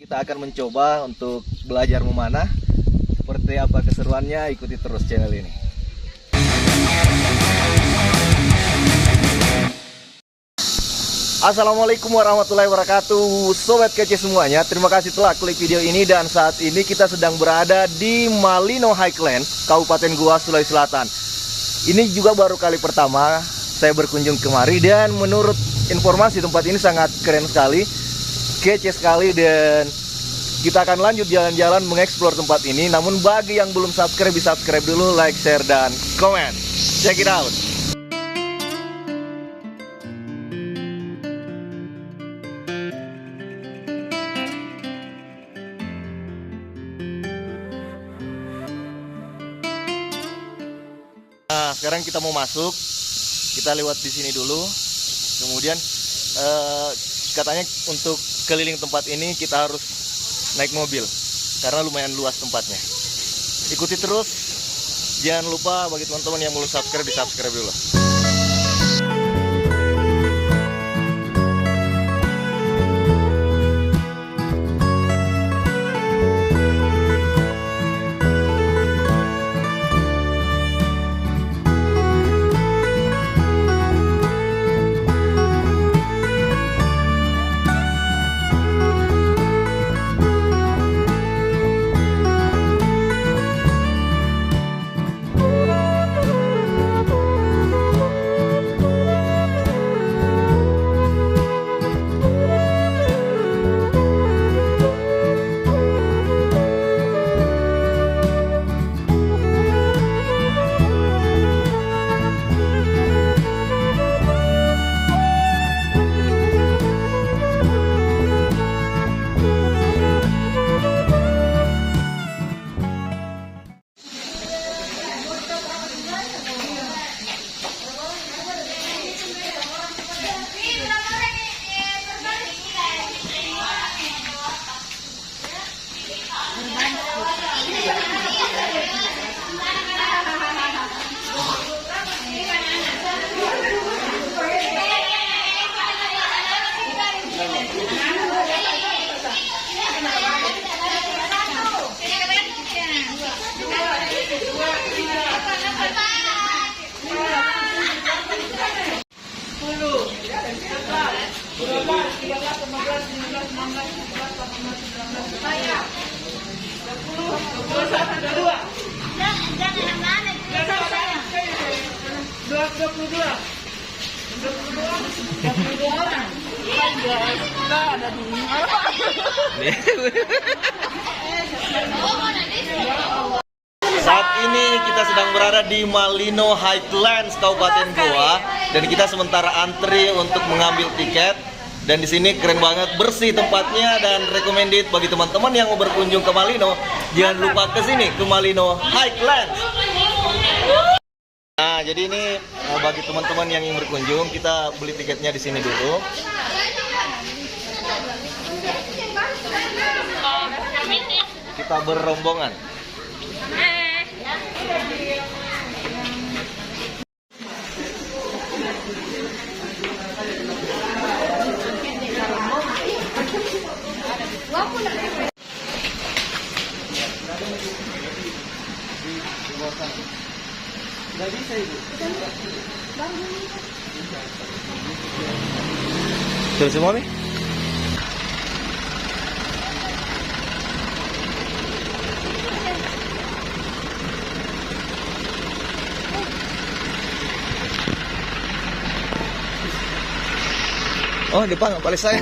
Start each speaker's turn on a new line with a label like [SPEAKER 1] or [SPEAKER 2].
[SPEAKER 1] Kita akan mencoba untuk belajar memanah. Seperti apa keseruannya, ikuti terus channel ini. Assalamualaikum warahmatullahi wabarakatuh, sobat kece semuanya. Terima kasih telah klik video ini. Dan saat ini kita sedang berada di Malino Highlands, Kabupaten Goa, Sulawesi Selatan. Ini juga baru kali pertama saya berkunjung kemari, dan menurut informasi tempat ini sangat keren sekali, kece sekali, dan kita akan lanjut jalan-jalan mengeksplor tempat ini. Namun bagi yang belum subscribe, bisa subscribe dulu, like, share, dan komen. Check it out. Nah, sekarang kita mau masuk. Kita lewat di sini dulu. Kemudian katanya untuk keliling tempat ini kita harus naik mobil karena lumayan luas tempatnya. Ikuti terus. Jangan lupa bagi teman-teman yang belum subscribe, di subscribe dulu. Saat ini kita sedang berada di Malino Highlands, Kabupaten Goa, dan kita sementara antri untuk mengambil tiket. Dan di sini keren banget, bersih tempatnya, dan recommended bagi teman-teman yang mau berkunjung ke Malino. Jangan lupa ke sini, ke Malino Highlands. Nah, jadi ini bagi teman-teman yang ingin berkunjung, kita beli tiketnya di sini dulu. Kita berombongan. Nggak bisa ibu. Terus semua nih? Oh, depan balik saya.